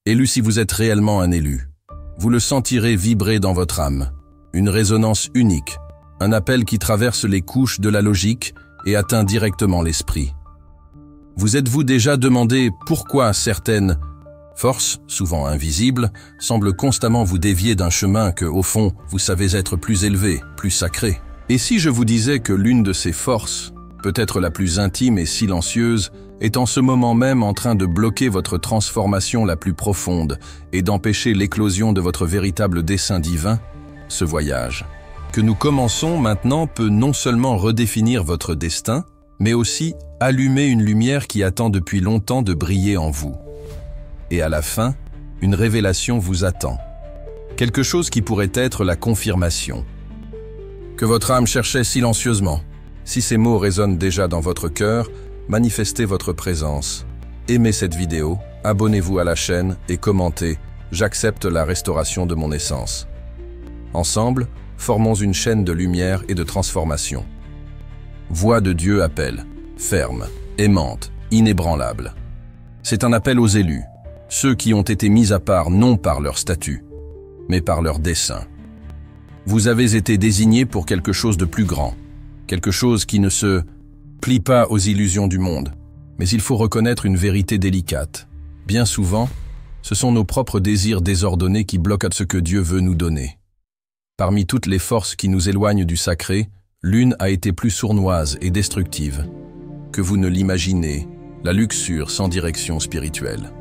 Élu si vous êtes réellement un élu. Vous le sentirez vibrer dans votre âme. Une résonance unique, un appel qui traverse les couches de la logique et atteint directement l'esprit. Vous êtes-vous déjà demandé pourquoi certaines forces, souvent invisibles, semblent constamment vous dévier d'un chemin que, au fond, vous savez être plus élevé, plus sacré? Et si je vous disais que l'une de ces forces, peut-être la plus intime et silencieuse, est en ce moment même en train de bloquer votre transformation la plus profonde et d'empêcher l'éclosion de votre véritable dessein divin? Ce voyage que nous commençons maintenant peut non seulement redéfinir votre destin, mais aussi allumer une lumière qui attend depuis longtemps de briller en vous. Et à la fin, une révélation vous attend. Quelque chose qui pourrait être la confirmation que votre âme cherchait silencieusement. Si ces mots résonnent déjà dans votre cœur, manifestez votre présence. Aimez cette vidéo, abonnez-vous à la chaîne et commentez « J'accepte la restauration de mon essence ». Ensemble, formons une chaîne de lumière et de transformation. Voix de Dieu appelle, ferme, aimante, inébranlable. C'est un appel aux élus, ceux qui ont été mis à part non par leur statut, mais par leur dessein. Vous avez été désignés pour quelque chose de plus grand, quelque chose qui ne se plie pas aux illusions du monde. Mais il faut reconnaître une vérité délicate. Bien souvent, ce sont nos propres désirs désordonnés qui bloquent ce que Dieu veut nous donner. Parmi toutes les forces qui nous éloignent du sacré, l'une a été plus sournoise et destructive que vous ne l'imaginez, la luxure sans direction spirituelle.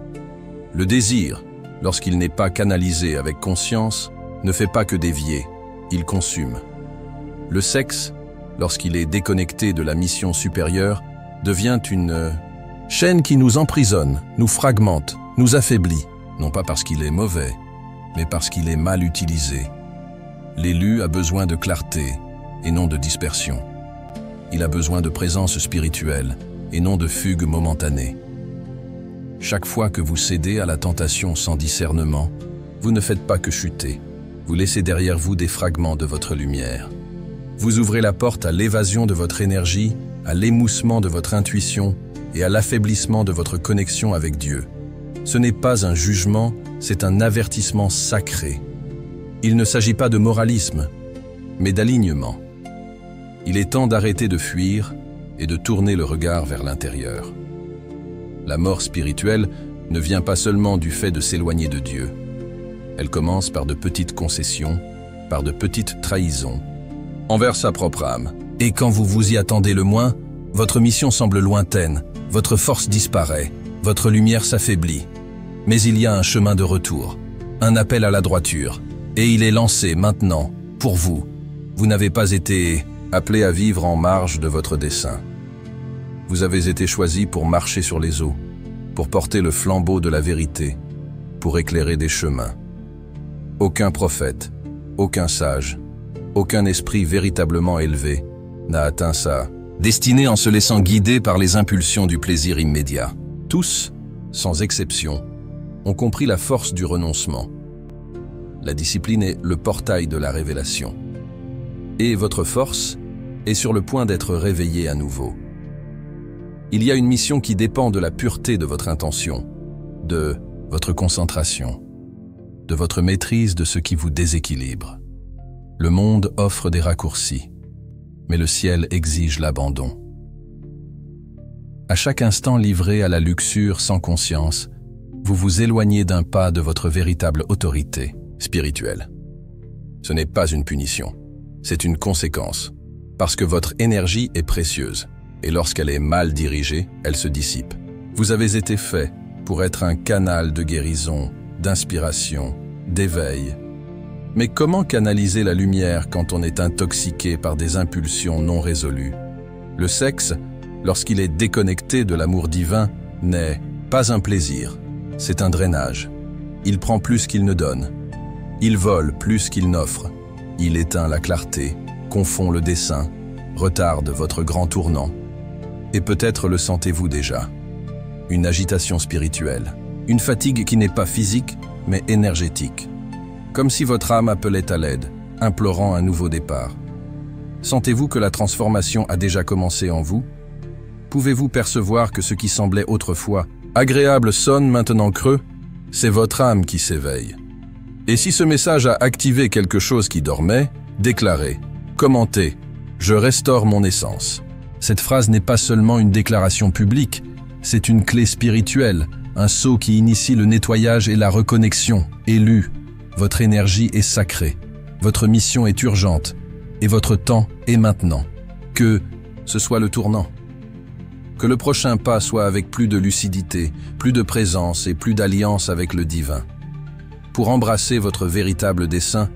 Le désir, lorsqu'il n'est pas canalisé avec conscience, ne fait pas que dévier, il consume. Le sexe, lorsqu'il est déconnecté de la mission supérieure, devient une chaîne qui nous emprisonne, nous fragmente, nous affaiblit, non pas parce qu'il est mauvais, mais parce qu'il est mal utilisé. L'élu a besoin de clarté et non de dispersion. Il a besoin de présence spirituelle et non de fugue momentanée. Chaque fois que vous cédez à la tentation sans discernement, vous ne faites pas que chuter. Vous laissez derrière vous des fragments de votre lumière. Vous ouvrez la porte à l'évasion de votre énergie, à l'émoussement de votre intuition et à l'affaiblissement de votre connexion avec Dieu. Ce n'est pas un jugement, c'est un avertissement sacré. Il ne s'agit pas de moralisme, mais d'alignement. Il est temps d'arrêter de fuir et de tourner le regard vers l'intérieur. La mort spirituelle ne vient pas seulement du fait de s'éloigner de Dieu. Elle commence par de petites concessions, par de petites trahisons, envers sa propre âme. Et quand vous vous y attendez le moins, votre mission semble lointaine, votre force disparaît, votre lumière s'affaiblit. Mais il y a un chemin de retour, un appel à la droiture. Et il est lancé maintenant, pour vous. Vous n'avez pas été appelé à vivre en marge de votre dessein. Vous avez été choisi pour marcher sur les eaux, pour porter le flambeau de la vérité, pour éclairer des chemins. Aucun prophète, aucun sage, aucun esprit véritablement élevé n'a atteint sa destinée en se laissant guider par les impulsions du plaisir immédiat. Tous, sans exception, ont compris la force du renoncement. La discipline est le portail de la révélation. Et votre force est sur le point d'être réveillée à nouveau. Il y a une mission qui dépend de la pureté de votre intention, de votre concentration, de votre maîtrise de ce qui vous déséquilibre. Le monde offre des raccourcis, mais le ciel exige l'abandon. À chaque instant livré à la luxure sans conscience, vous vous éloignez d'un pas de votre véritable autorité spirituelle. Ce n'est pas une punition, c'est une conséquence, parce que votre énergie est précieuse, et lorsqu'elle est mal dirigée, elle se dissipe. Vous avez été fait pour être un canal de guérison, d'inspiration, d'éveil. Mais comment canaliser la lumière quand on est intoxiqué par des impulsions non résolues? Le sexe, lorsqu'il est déconnecté de l'amour divin, n'est pas un plaisir, c'est un drainage. Il prend plus qu'il ne donne. Il vole plus qu'il n'offre. Il éteint la clarté, confond le dessein, retarde votre grand tournant. Et peut-être le sentez-vous déjà. Une agitation spirituelle, une fatigue qui n'est pas physique, mais énergétique. Comme si votre âme appelait à l'aide, implorant un nouveau départ. Sentez-vous que la transformation a déjà commencé en vous? Pouvez-vous percevoir que ce qui semblait autrefois agréable sonne maintenant creux? c'est votre âme qui s'éveille. Et si ce message a activé quelque chose qui dormait, déclarez, commentez, je restaure mon essence. Cette phrase n'est pas seulement une déclaration publique, c'est une clé spirituelle, un sceau qui initie le nettoyage et la reconnexion. Élu, votre énergie est sacrée, votre mission est urgente, et votre temps est maintenant. Que ce soit le tournant. Que le prochain pas soit avec plus de lucidité, plus de présence et plus d'alliance avec le divin. Pour embrasser votre véritable dessein,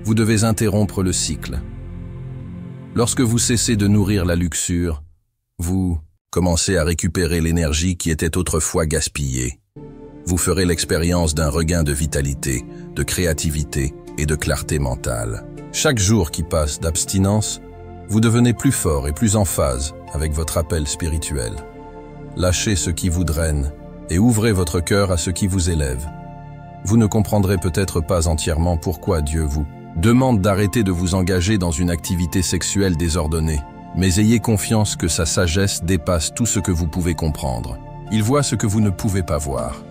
vous devez interrompre le cycle. Lorsque vous cessez de nourrir la luxure, vous commencez à récupérer l'énergie qui était autrefois gaspillée. Vous ferez l'expérience d'un regain de vitalité, de créativité et de clarté mentale. Chaque jour qui passe d'abstinence, vous devenez plus fort et plus en phase avec votre appel spirituel. Lâchez ce qui vous draine et ouvrez votre cœur à ce qui vous élève. Vous ne comprendrez peut-être pas entièrement pourquoi Dieu vous demande d'arrêter de vous engager dans une activité sexuelle désordonnée, mais ayez confiance que sa sagesse dépasse tout ce que vous pouvez comprendre. Il voit ce que vous ne pouvez pas voir.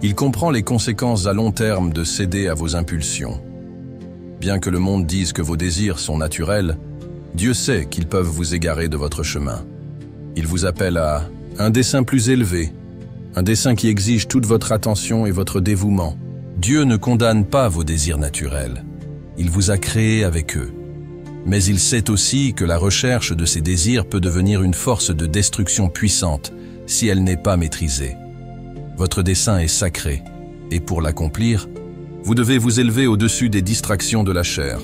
Il comprend les conséquences à long terme de céder à vos impulsions. Bien que le monde dise que vos désirs sont naturels, Dieu sait qu'ils peuvent vous égarer de votre chemin. Il vous appelle à un dessein plus élevé, un dessein qui exige toute votre attention et votre dévouement. Dieu ne condamne pas vos désirs naturels. Il vous a créé avec eux. Mais il sait aussi que la recherche de ces désirs peut devenir une force de destruction puissante si elle n'est pas maîtrisée. Votre dessein est sacré, et pour l'accomplir, vous devez vous élever au-dessus des distractions de la chair.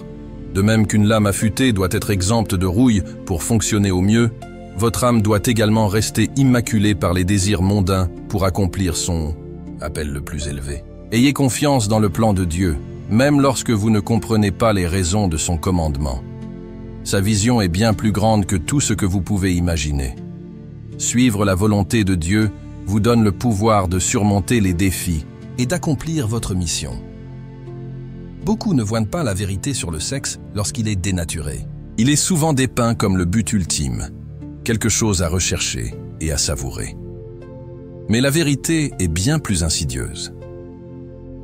De même qu'une lame affûtée doit être exempte de rouille pour fonctionner au mieux, votre âme doit également rester immaculée par les désirs mondains pour accomplir son appel le plus élevé. Ayez confiance dans le plan de Dieu, même lorsque vous ne comprenez pas les raisons de son commandement. Sa vision est bien plus grande que tout ce que vous pouvez imaginer. Suivre la volonté de Dieu vous donne le pouvoir de surmonter les défis et d'accomplir votre mission. Beaucoup ne voient pas la vérité sur le sexe lorsqu'il est dénaturé. Il est souvent dépeint comme le but ultime, quelque chose à rechercher et à savourer. Mais la vérité est bien plus insidieuse.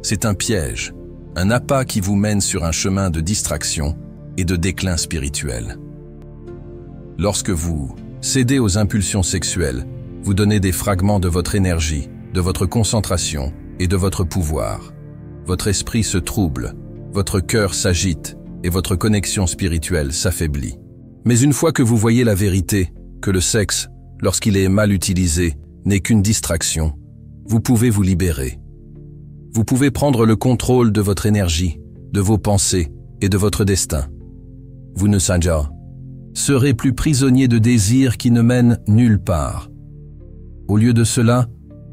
C'est un piège, un appât qui vous mène sur un chemin de distraction et de déclin spirituel. Lorsque vous cédez aux impulsions sexuelles, vous donnez des fragments de votre énergie, de votre concentration et de votre pouvoir. Votre esprit se trouble, votre cœur s'agite et votre connexion spirituelle s'affaiblit. Mais une fois que vous voyez la vérité, que le sexe, lorsqu'il est mal utilisé, n'est qu'une distraction, vous pouvez vous libérer. Vous pouvez prendre le contrôle de votre énergie, de vos pensées et de votre destin. Vous ne serez plus prisonnier de désirs qui ne mènent nulle part. Au lieu de cela,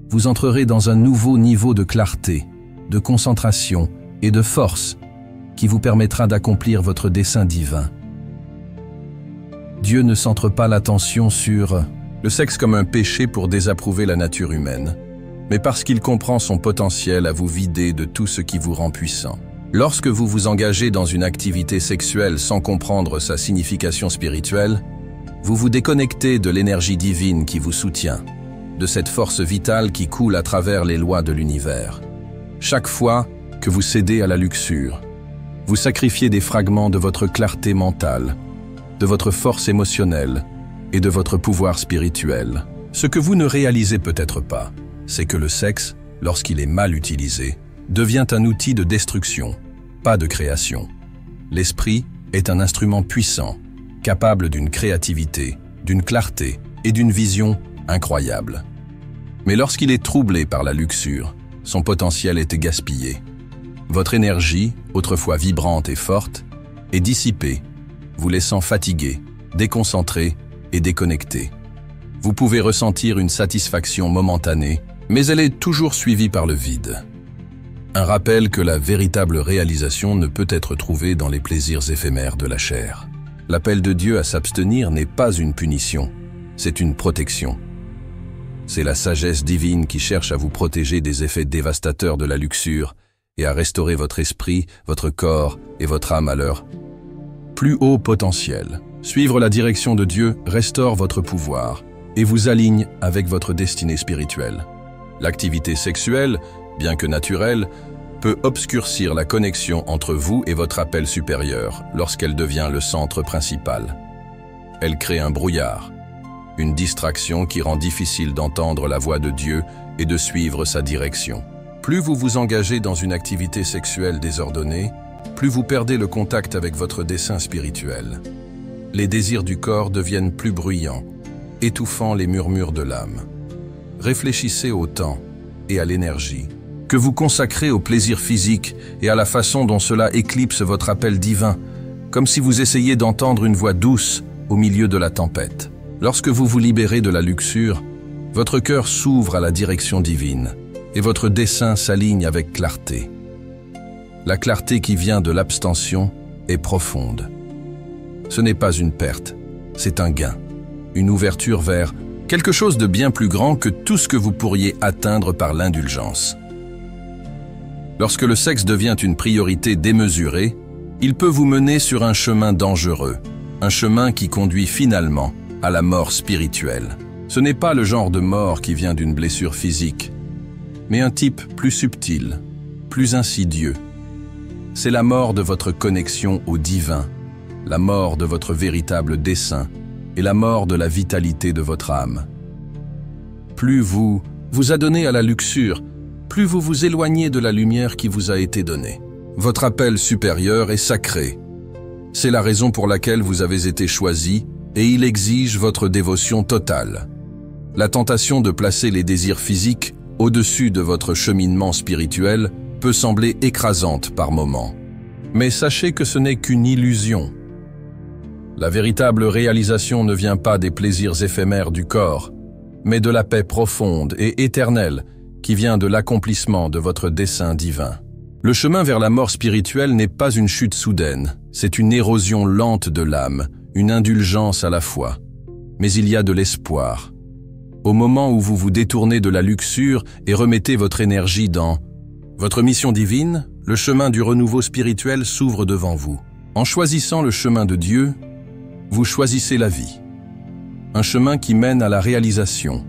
vous entrerez dans un nouveau niveau de clarté, de concentration et de force qui vous permettra d'accomplir votre dessein divin. Dieu ne centre pas l'attention sur le sexe comme un péché pour désapprouver la nature humaine, mais parce qu'il comprend son potentiel à vous vider de tout ce qui vous rend puissant. Lorsque vous vous engagez dans une activité sexuelle sans comprendre sa signification spirituelle, vous vous déconnectez de l'énergie divine qui vous soutient, de cette force vitale qui coule à travers les lois de l'univers. Chaque fois que vous cédez à la luxure, vous sacrifiez des fragments de votre clarté mentale, de votre force émotionnelle et de votre pouvoir spirituel. Ce que vous ne réalisez peut-être pas, c'est que le sexe, lorsqu'il est mal utilisé, devient un outil de destruction, pas de création. L'esprit est un instrument puissant, capable d'une créativité, d'une clarté et d'une vision incroyable. Mais lorsqu'il est troublé par la luxure, son potentiel est gaspillé. Votre énergie, autrefois vibrante et forte, est dissipée, vous laissant fatigué, déconcentré et déconnecté. Vous pouvez ressentir une satisfaction momentanée, mais elle est toujours suivie par le vide. Un rappel que la véritable réalisation ne peut être trouvée dans les plaisirs éphémères de la chair. L'appel de Dieu à s'abstenir n'est pas une punition, c'est une protection. C'est la sagesse divine qui cherche à vous protéger des effets dévastateurs de la luxure et à restaurer votre esprit, votre corps et votre âme à leur plus haut potentiel. Suivre la direction de Dieu restaure votre pouvoir et vous aligne avec votre destinée spirituelle. L'activité sexuelle bien que naturelle, peut obscurcir la connexion entre vous et votre appel supérieur lorsqu'elle devient le centre principal. Elle crée un brouillard, une distraction qui rend difficile d'entendre la voix de Dieu et de suivre sa direction. Plus vous vous engagez dans une activité sexuelle désordonnée, plus vous perdez le contact avec votre dessein spirituel. Les désirs du corps deviennent plus bruyants, étouffant les murmures de l'âme. Réfléchissez au temps et à l'énergie que vous consacrez au plaisir physique et à la façon dont cela éclipse votre appel divin, comme si vous essayiez d'entendre une voix douce au milieu de la tempête. Lorsque vous vous libérez de la luxure, votre cœur s'ouvre à la direction divine et votre dessein s'aligne avec clarté. La clarté qui vient de l'abstention est profonde. Ce n'est pas une perte, c'est un gain, une ouverture vers quelque chose de bien plus grand que tout ce que vous pourriez atteindre par l'indulgence. Lorsque le sexe devient une priorité démesurée, il peut vous mener sur un chemin dangereux, un chemin qui conduit finalement à la mort spirituelle. Ce n'est pas le genre de mort qui vient d'une blessure physique, mais un type plus subtil, plus insidieux. C'est la mort de votre connexion au divin, la mort de votre véritable dessein et la mort de la vitalité de votre âme. Plus vous vous adonnez à la luxure, plus vous vous éloignez de la lumière qui vous a été donnée. Votre appel supérieur est sacré. C'est la raison pour laquelle vous avez été choisi et il exige votre dévotion totale. La tentation de placer les désirs physiques au-dessus de votre cheminement spirituel peut sembler écrasante par moments. Mais sachez que ce n'est qu'une illusion. La véritable réalisation ne vient pas des plaisirs éphémères du corps, mais de la paix profonde et éternelle qui vient de l'accomplissement de votre dessein divin. Le chemin vers la mort spirituelle n'est pas une chute soudaine, c'est une érosion lente de l'âme, une indulgence à la fois. Mais il y a de l'espoir. Au moment où vous vous détournez de la luxure et remettez votre énergie dans votre mission divine, le chemin du renouveau spirituel s'ouvre devant vous. En choisissant le chemin de Dieu, vous choisissez la vie. Un chemin qui mène à la réalisation,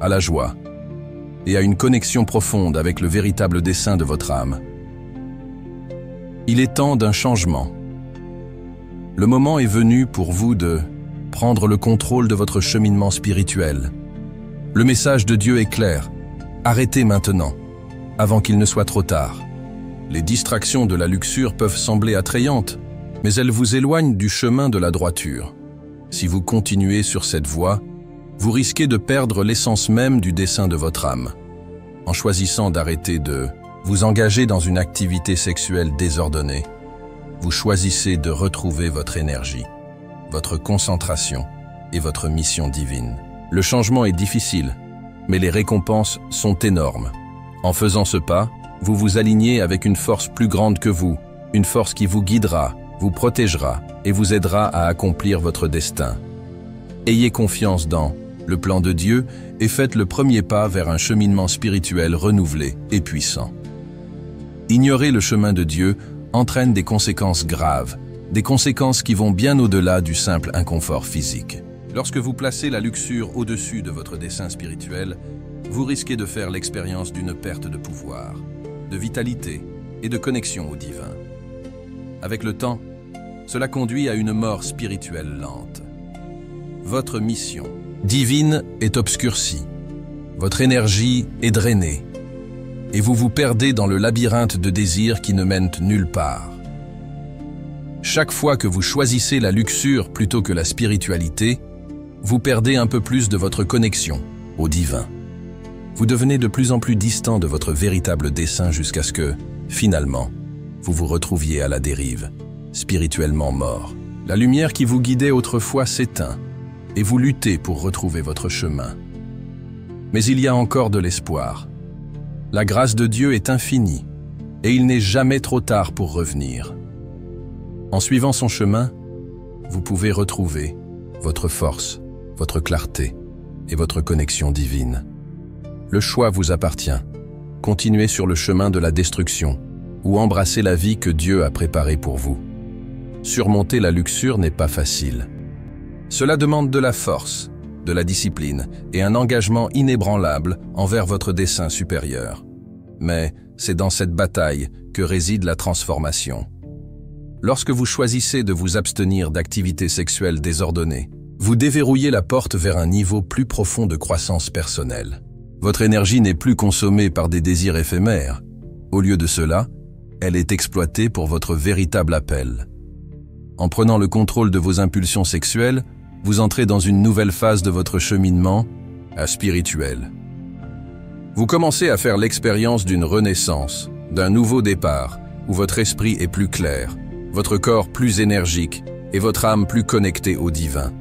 à la joie et à une connexion profonde avec le véritable dessein de votre âme. Il est temps d'un changement. Le moment est venu pour vous de prendre le contrôle de votre cheminement spirituel. Le message de Dieu est clair. Arrêtez maintenant, avant qu'il ne soit trop tard. Les distractions de la luxure peuvent sembler attrayantes, mais elles vous éloignent du chemin de la droiture. Si vous continuez sur cette voie, vous risquez de perdre l'essence même du dessein de votre âme. En choisissant d'arrêter de vous engager dans une activité sexuelle désordonnée, vous choisissez de retrouver votre énergie, votre concentration et votre mission divine. Le changement est difficile, mais les récompenses sont énormes. En faisant ce pas, vous vous alignez avec une force plus grande que vous, une force qui vous guidera, vous protégera et vous aidera à accomplir votre destin. Ayez confiance dans le plan de Dieu et faites le premier pas vers un cheminement spirituel renouvelé et puissant. Ignorer le chemin de Dieu entraîne des conséquences graves, des conséquences qui vont bien au-delà du simple inconfort physique. Lorsque vous placez la luxure au-dessus de votre dessein spirituel, vous risquez de faire l'expérience d'une perte de pouvoir, de vitalité et de connexion au divin. Avec le temps, cela conduit à une mort spirituelle lente. Votre mission divine est obscurcie, votre énergie est drainée, et vous vous perdez dans le labyrinthe de désirs qui ne mènent nulle part. Chaque fois que vous choisissez la luxure plutôt que la spiritualité, vous perdez un peu plus de votre connexion au divin. Vous devenez de plus en plus distant de votre véritable dessein jusqu'à ce que, finalement, vous vous retrouviez à la dérive, spirituellement mort. La lumière qui vous guidait autrefois s'éteint, et vous luttez pour retrouver votre chemin. Mais il y a encore de l'espoir. La grâce de Dieu est infinie, et il n'est jamais trop tard pour revenir. En suivant son chemin, vous pouvez retrouver votre force, votre clarté et votre connexion divine. Le choix vous appartient. Continuez sur le chemin de la destruction ou embrassez la vie que Dieu a préparée pour vous. Surmonter la luxure n'est pas facile. Cela demande de la force, de la discipline et un engagement inébranlable envers votre dessein supérieur. Mais c'est dans cette bataille que réside la transformation. Lorsque vous choisissez de vous abstenir d'activités sexuelles désordonnées, vous déverrouillez la porte vers un niveau plus profond de croissance personnelle. Votre énergie n'est plus consommée par des désirs éphémères. Au lieu de cela, elle est exploitée pour votre véritable appel. En prenant le contrôle de vos impulsions sexuelles, vous entrez dans une nouvelle phase de votre cheminement spirituel. Vous commencez à faire l'expérience d'une renaissance, d'un nouveau départ, où votre esprit est plus clair, votre corps plus énergique et votre âme plus connectée au divin.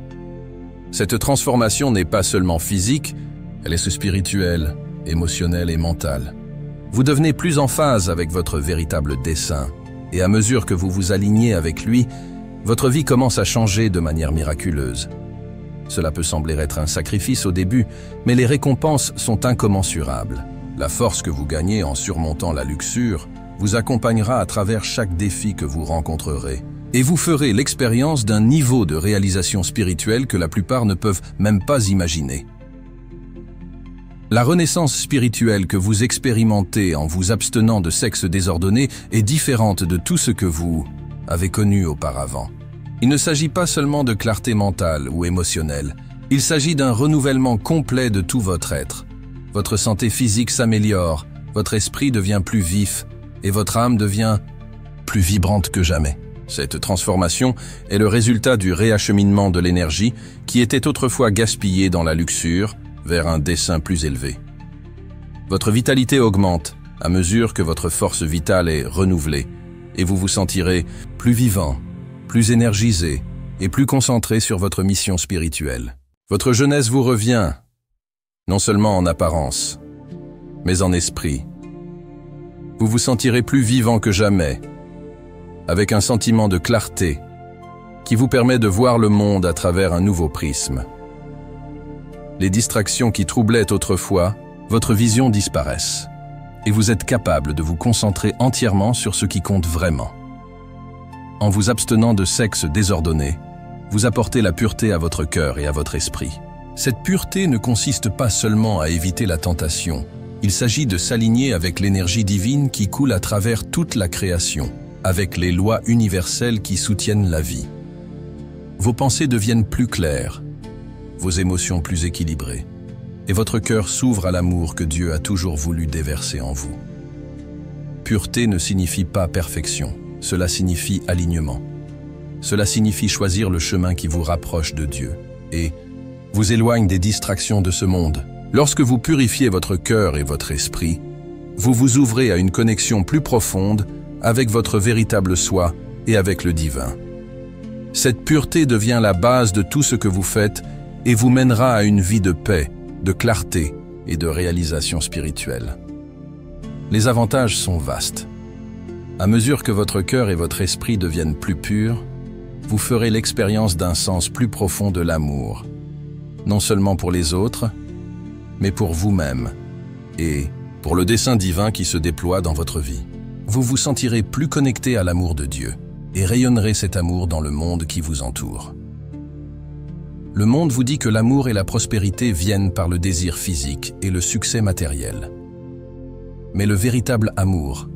Cette transformation n'est pas seulement physique, elle est spirituelle, émotionnelle et mentale. Vous devenez plus en phase avec votre véritable dessein, et à mesure que vous vous alignez avec lui, votre vie commence à changer de manière miraculeuse. Cela peut sembler être un sacrifice au début, mais les récompenses sont incommensurables. La force que vous gagnez en surmontant la luxure vous accompagnera à travers chaque défi que vous rencontrerez, et vous ferez l'expérience d'un niveau de réalisation spirituelle que la plupart ne peuvent même pas imaginer. La renaissance spirituelle que vous expérimentez en vous abstenant de sexe désordonné est différente de tout ce que vous avez connu auparavant. Il ne s'agit pas seulement de clarté mentale ou émotionnelle, il s'agit d'un renouvellement complet de tout votre être. Votre santé physique s'améliore, votre esprit devient plus vif et votre âme devient plus vibrante que jamais. Cette transformation est le résultat du réacheminement de l'énergie qui était autrefois gaspillée dans la luxure vers un dessein plus élevé. Votre vitalité augmente à mesure que votre force vitale est renouvelée et vous vous sentirez plus vivant, plus énergisé et plus concentré sur votre mission spirituelle. Votre jeunesse vous revient, non seulement en apparence, mais en esprit. Vous vous sentirez plus vivant que jamais, avec un sentiment de clarté qui vous permet de voir le monde à travers un nouveau prisme. Les distractions qui troublaient autrefois, votre vision disparaissent, et vous êtes capable de vous concentrer entièrement sur ce qui compte vraiment. En vous abstenant de sexe désordonné, vous apportez la pureté à votre cœur et à votre esprit. Cette pureté ne consiste pas seulement à éviter la tentation, il s'agit de s'aligner avec l'énergie divine qui coule à travers toute la création, avec les lois universelles qui soutiennent la vie. Vos pensées deviennent plus claires, vos émotions plus équilibrées, et votre cœur s'ouvre à l'amour que Dieu a toujours voulu déverser en vous. Pureté ne signifie pas perfection, cela signifie alignement. Cela signifie choisir le chemin qui vous rapproche de Dieu et vous éloigne des distractions de ce monde. Lorsque vous purifiez votre cœur et votre esprit, vous vous ouvrez à une connexion plus profonde avec votre véritable soi et avec le divin. Cette pureté devient la base de tout ce que vous faites et vous mènera à une vie de paix, de clarté et de réalisation spirituelle. Les avantages sont vastes. À mesure que votre cœur et votre esprit deviennent plus purs, vous ferez l'expérience d'un sens plus profond de l'amour, non seulement pour les autres, mais pour vous-même et pour le dessein divin qui se déploie dans votre vie. Vous vous sentirez plus connecté à l'amour de Dieu et rayonnerez cet amour dans le monde qui vous entoure. Le monde vous dit que l'amour et la prospérité viennent par le désir physique et le succès matériel. Mais le véritable amour,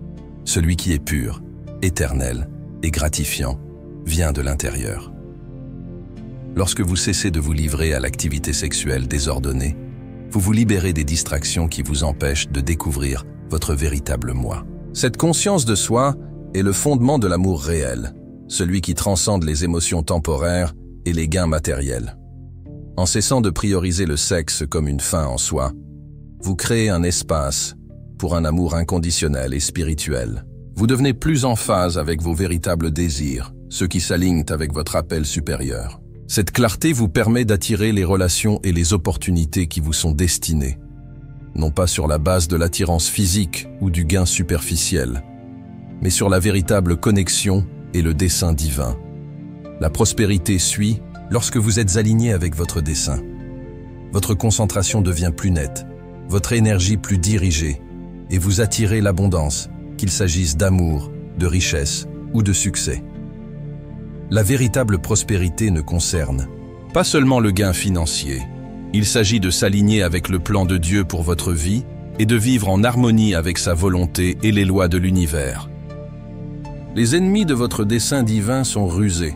celui qui est pur, éternel et gratifiant, vient de l'intérieur. Lorsque vous cessez de vous livrer à l'activité sexuelle désordonnée, vous vous libérez des distractions qui vous empêchent de découvrir votre véritable moi. Cette conscience de soi est le fondement de l'amour réel, celui qui transcende les émotions temporaires et les gains matériels. En cessant de prioriser le sexe comme une fin en soi, vous créez un espace pour un amour inconditionnel et spirituel. Vous devenez plus en phase avec vos véritables désirs, ceux qui s'alignent avec votre appel supérieur. Cette clarté vous permet d'attirer les relations et les opportunités qui vous sont destinées, non pas sur la base de l'attirance physique ou du gain superficiel, mais sur la véritable connexion et le dessein divin. La prospérité suit lorsque vous êtes aligné avec votre dessein. Votre concentration devient plus nette, votre énergie plus dirigée, et vous attirez l'abondance, qu'il s'agisse d'amour, de richesse ou de succès. La véritable prospérité ne concerne pas seulement le gain financier. Il s'agit de s'aligner avec le plan de Dieu pour votre vie et de vivre en harmonie avec sa volonté et les lois de l'univers. Les ennemis de votre dessein divin sont rusés.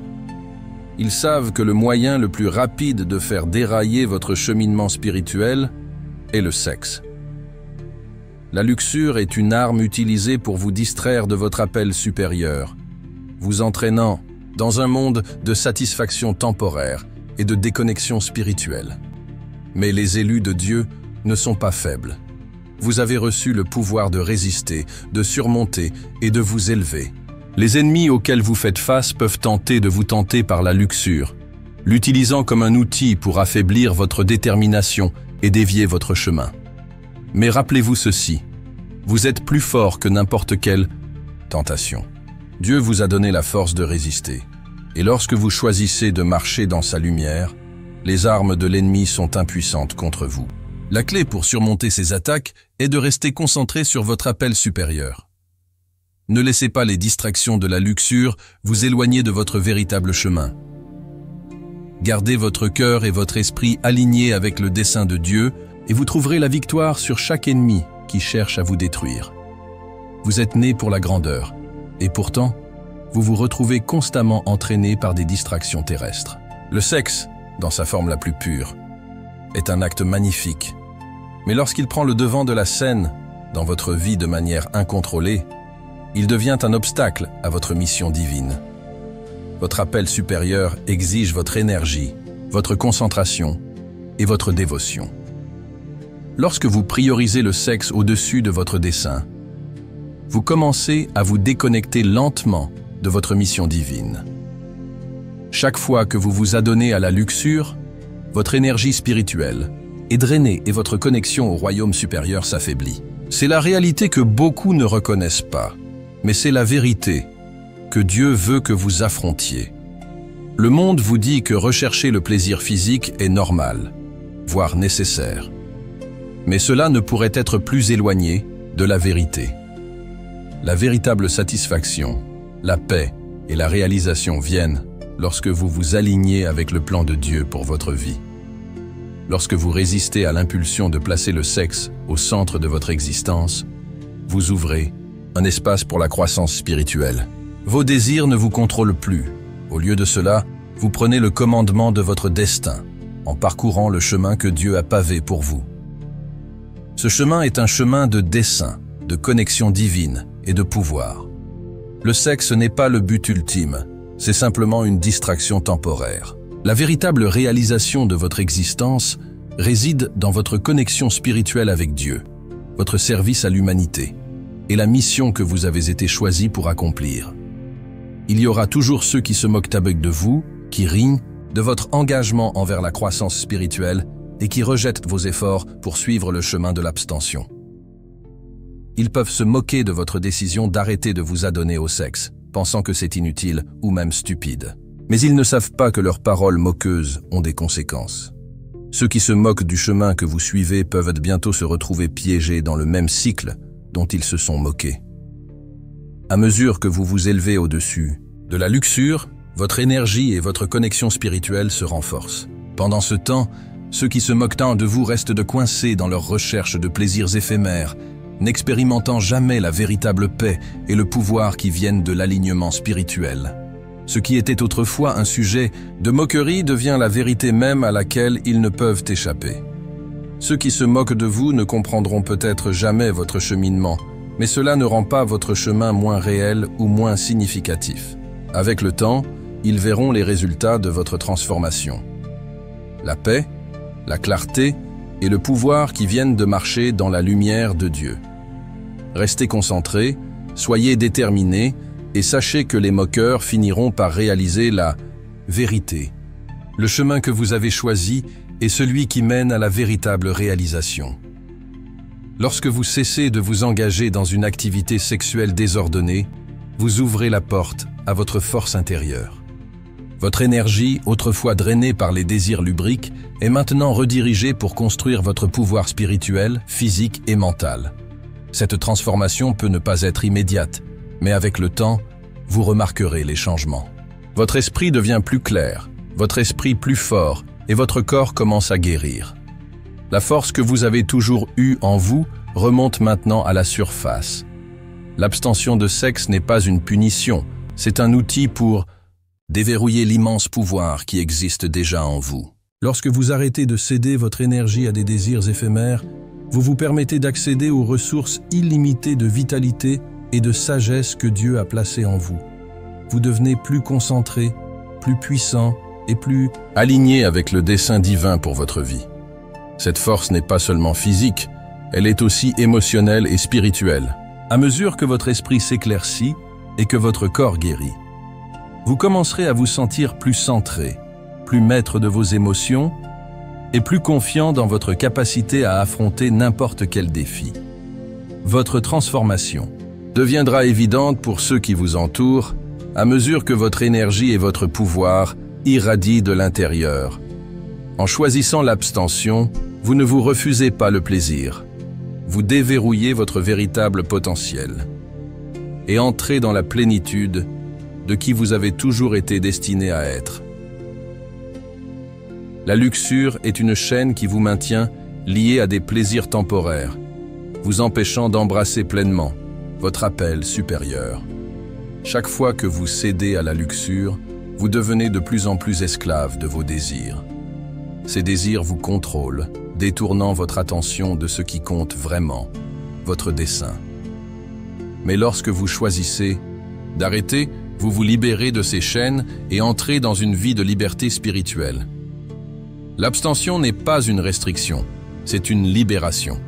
Ils savent que le moyen le plus rapide de faire dérailler votre cheminement spirituel est le sexe. La luxure est une arme utilisée pour vous distraire de votre appel supérieur, vous entraînant dans un monde de satisfaction temporaire et de déconnexion spirituelle. Mais les élus de Dieu ne sont pas faibles. Vous avez reçu le pouvoir de résister, de surmonter et de vous élever. Les ennemis auxquels vous faites face peuvent tenter de vous tenter par la luxure, l'utilisant comme un outil pour affaiblir votre détermination et dévier votre chemin. Mais rappelez-vous ceci, vous êtes plus fort que n'importe quelle tentation. Dieu vous a donné la force de résister. Et lorsque vous choisissez de marcher dans sa lumière, les armes de l'ennemi sont impuissantes contre vous. La clé pour surmonter ces attaques est de rester concentré sur votre appel supérieur. Ne laissez pas les distractions de la luxure vous éloigner de votre véritable chemin. Gardez votre cœur et votre esprit alignés avec le dessein de Dieu et vous trouverez la victoire sur chaque ennemi qui cherche à vous détruire. Vous êtes né pour la grandeur, et pourtant, vous vous retrouvez constamment entraîné par des distractions terrestres. Le sexe, dans sa forme la plus pure, est un acte magnifique. Mais lorsqu'il prend le devant de la scène dans votre vie de manière incontrôlée, il devient un obstacle à votre mission divine. Votre appel supérieur exige votre énergie, votre concentration et votre dévotion. Lorsque vous priorisez le sexe au-dessus de votre dessein, vous commencez à vous déconnecter lentement de votre mission divine. Chaque fois que vous vous adonnez à la luxure, votre énergie spirituelle est drainée et votre connexion au royaume supérieur s'affaiblit. C'est la réalité que beaucoup ne reconnaissent pas, mais c'est la vérité que Dieu veut que vous affrontiez. Le monde vous dit que rechercher le plaisir physique est normal, voire nécessaire. Mais cela ne pourrait être plus éloigné de la vérité. La véritable satisfaction, la paix et la réalisation viennent lorsque vous vous alignez avec le plan de Dieu pour votre vie. Lorsque vous résistez à l'impulsion de placer le sexe au centre de votre existence, vous ouvrez un espace pour la croissance spirituelle. Vos désirs ne vous contrôlent plus. Au lieu de cela, vous prenez le commandement de votre destin en parcourant le chemin que Dieu a pavé pour vous. Ce chemin est un chemin de dessein, de connexion divine et de pouvoir. Le sexe n'est pas le but ultime, c'est simplement une distraction temporaire. La véritable réalisation de votre existence réside dans votre connexion spirituelle avec Dieu, votre service à l'humanité et la mission que vous avez été choisi pour accomplir. Il y aura toujours ceux qui se moquent avec de vous, qui rient de votre engagement envers la croissance spirituelle et qui rejettent vos efforts pour suivre le chemin de l'abstention. Ils peuvent se moquer de votre décision d'arrêter de vous adonner au sexe, pensant que c'est inutile ou même stupide. Mais ils ne savent pas que leurs paroles moqueuses ont des conséquences. Ceux qui se moquent du chemin que vous suivez peuvent bientôt se retrouver piégés dans le même cycle dont ils se sont moqués. À mesure que vous vous élevez au-dessus de la luxure, votre énergie et votre connexion spirituelle se renforcent. Pendant ce temps, ceux qui se moquent tant de vous restent coincés dans leur recherche de plaisirs éphémères, n'expérimentant jamais la véritable paix et le pouvoir qui viennent de l'alignement spirituel. Ce qui était autrefois un sujet de moquerie devient la vérité même à laquelle ils ne peuvent échapper. Ceux qui se moquent de vous ne comprendront peut-être jamais votre cheminement, mais cela ne rend pas votre chemin moins réel ou moins significatif. Avec le temps, ils verront les résultats de votre transformation. La paix, la clarté et le pouvoir qui viennent de marcher dans la lumière de Dieu. Restez concentrés, soyez déterminés et sachez que les moqueurs finiront par réaliser la vérité. Le chemin que vous avez choisi est celui qui mène à la véritable réalisation. Lorsque vous cessez de vous engager dans une activité sexuelle désordonnée, vous ouvrez la porte à votre force intérieure. Votre énergie, autrefois drainée par les désirs lubriques, est maintenant redirigée pour construire votre pouvoir spirituel, physique et mental. Cette transformation peut ne pas être immédiate, mais avec le temps, vous remarquerez les changements. Votre esprit devient plus clair, votre esprit plus fort et votre corps commence à guérir. La force que vous avez toujours eue en vous remonte maintenant à la surface. L'abstention de sexe n'est pas une punition, c'est un outil pour déverrouiller l'immense pouvoir qui existe déjà en vous. Lorsque vous arrêtez de céder votre énergie à des désirs éphémères, vous vous permettez d'accéder aux ressources illimitées de vitalité et de sagesse que Dieu a placées en vous. Vous devenez plus concentré, plus puissant et plus aligné avec le dessein divin pour votre vie. Cette force n'est pas seulement physique, elle est aussi émotionnelle et spirituelle. À mesure que votre esprit s'éclaircit et que votre corps guérit, vous commencerez à vous sentir plus centré, plus maître de vos émotions et plus confiant dans votre capacité à affronter n'importe quel défi. Votre transformation deviendra évidente pour ceux qui vous entourent à mesure que votre énergie et votre pouvoir irradient de l'intérieur. En choisissant l'abstention, vous ne vous refusez pas le plaisir. Vous déverrouillez votre véritable potentiel et entrez dans la plénitude de qui vous avez toujours été destiné à être. La luxure est une chaîne qui vous maintient lié à des plaisirs temporaires, vous empêchant d'embrasser pleinement votre appel supérieur. Chaque fois que vous cédez à la luxure, vous devenez de plus en plus esclave de vos désirs. Ces désirs vous contrôlent, détournant votre attention de ce qui compte vraiment, votre dessein. Mais lorsque vous choisissez d'arrêter, vous vous libérez de ces chaînes et entrez dans une vie de liberté spirituelle. L'abstention n'est pas une restriction, c'est une libération.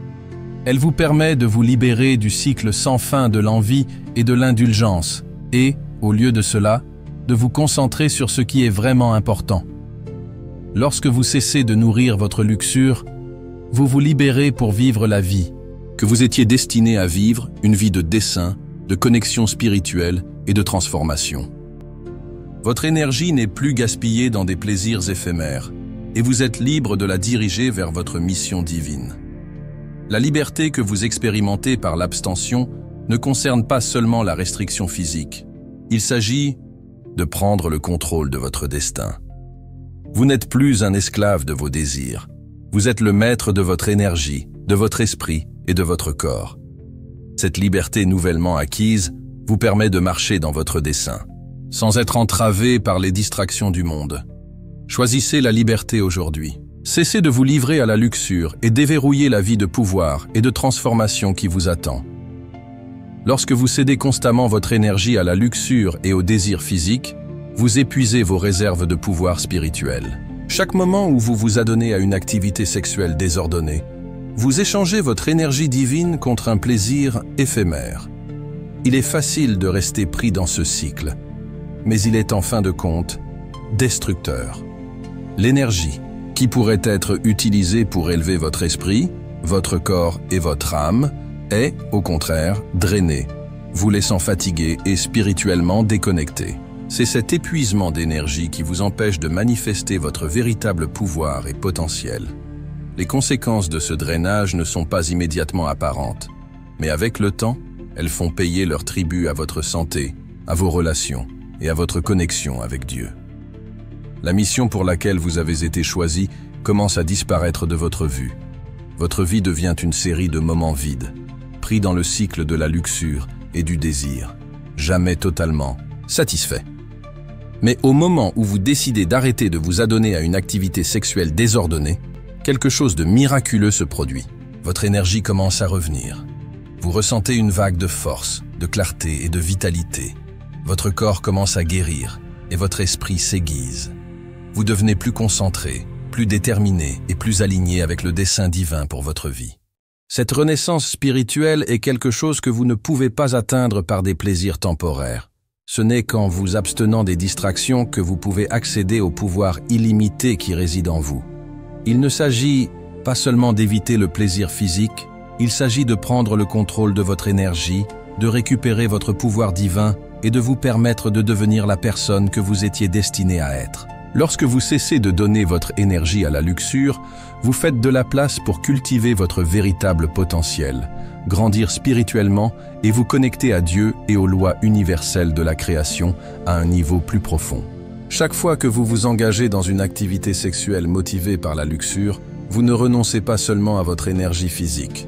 Elle vous permet de vous libérer du cycle sans fin de l'envie et de l'indulgence et, au lieu de cela, de vous concentrer sur ce qui est vraiment important. Lorsque vous cessez de nourrir votre luxure, vous vous libérez pour vivre la vie que vous étiez destiné à vivre, une vie de dessein, de connexion spirituelle et de transformation. Votre énergie n'est plus gaspillée dans des plaisirs éphémères et vous êtes libre de la diriger vers votre mission divine. La liberté que vous expérimentez par l'abstention ne concerne pas seulement la restriction physique. Il s'agit de prendre le contrôle de votre destin. Vous n'êtes plus un esclave de vos désirs. Vous êtes le maître de votre énergie, de votre esprit et de votre corps. Cette liberté nouvellement acquise vous permet de marcher dans votre dessein, sans être entravé par les distractions du monde. Choisissez la liberté aujourd'hui. Cessez de vous livrer à la luxure et déverrouillez la vie de pouvoir et de transformation qui vous attend. Lorsque vous cédez constamment votre énergie à la luxure et au désir physique, vous épuisez vos réserves de pouvoir spirituel. Chaque moment où vous vous adonnez à une activité sexuelle désordonnée, vous échangez votre énergie divine contre un plaisir éphémère. Il est facile de rester pris dans ce cycle, mais il est en fin de compte destructeur. L'énergie, qui pourrait être utilisée pour élever votre esprit, votre corps et votre âme, est, au contraire, drainée, vous laissant fatigué et spirituellement déconnecté. C'est cet épuisement d'énergie qui vous empêche de manifester votre véritable pouvoir et potentiel. Les conséquences de ce drainage ne sont pas immédiatement apparentes, mais avec le temps, elles font payer leur tribut à votre santé, à vos relations et à votre connexion avec Dieu. La mission pour laquelle vous avez été choisi commence à disparaître de votre vue. Votre vie devient une série de moments vides, pris dans le cycle de la luxure et du désir, jamais totalement satisfait. Mais au moment où vous décidez d'arrêter de vous adonner à une activité sexuelle désordonnée, quelque chose de miraculeux se produit. Votre énergie commence à revenir. Vous ressentez une vague de force, de clarté et de vitalité. Votre corps commence à guérir et votre esprit s'aiguise. Vous devenez plus concentré, plus déterminé et plus aligné avec le dessein divin pour votre vie. Cette renaissance spirituelle est quelque chose que vous ne pouvez pas atteindre par des plaisirs temporaires. Ce n'est qu'en vous abstenant des distractions que vous pouvez accéder au pouvoir illimité qui réside en vous. Il ne s'agit pas seulement d'éviter le plaisir physique, il s'agit de prendre le contrôle de votre énergie, de récupérer votre pouvoir divin et de vous permettre de devenir la personne que vous étiez destiné à être. Lorsque vous cessez de donner votre énergie à la luxure, vous faites de la place pour cultiver votre véritable potentiel, grandir spirituellement et vous connecter à Dieu et aux lois universelles de la création à un niveau plus profond. Chaque fois que vous vous engagez dans une activité sexuelle motivée par la luxure, vous ne renoncez pas seulement à votre énergie physique.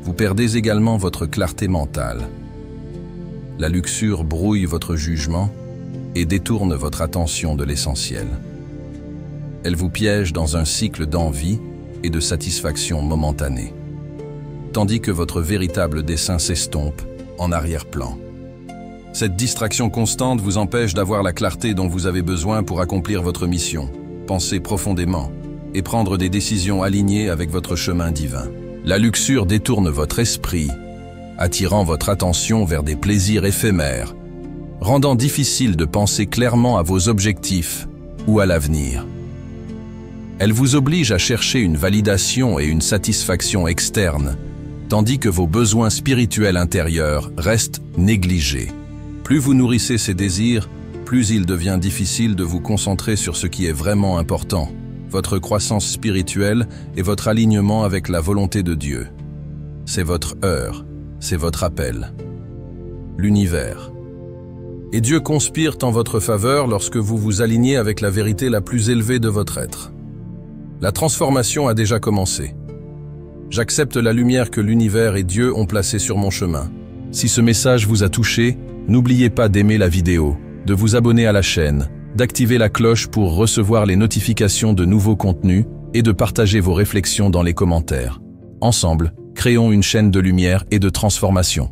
Vous perdez également votre clarté mentale. La luxure brouille votre jugement et détourne votre attention de l'essentiel. Elle vous piège dans un cycle d'envie et de satisfaction momentanée, tandis que votre véritable dessein s'estompe en arrière-plan. Cette distraction constante vous empêche d'avoir la clarté dont vous avez besoin pour accomplir votre mission, penser profondément et prendre des décisions alignées avec votre chemin divin. La luxure détourne votre esprit, attirant votre attention vers des plaisirs éphémères, rendant difficile de penser clairement à vos objectifs ou à l'avenir. Elle vous oblige à chercher une validation et une satisfaction externe, tandis que vos besoins spirituels intérieurs restent négligés. Plus vous nourrissez ces désirs, plus il devient difficile de vous concentrer sur ce qui est vraiment important, votre croissance spirituelle et votre alignement avec la volonté de Dieu. C'est votre heure, c'est votre appel. L'univers. Et Dieu conspire en votre faveur lorsque vous vous alignez avec la vérité la plus élevée de votre être. La transformation a déjà commencé. J'accepte la lumière que l'univers et Dieu ont placée sur mon chemin. Si ce message vous a touché, n'oubliez pas d'aimer la vidéo, de vous abonner à la chaîne, d'activer la cloche pour recevoir les notifications de nouveaux contenus et de partager vos réflexions dans les commentaires. Ensemble, créons une chaîne de lumière et de transformation.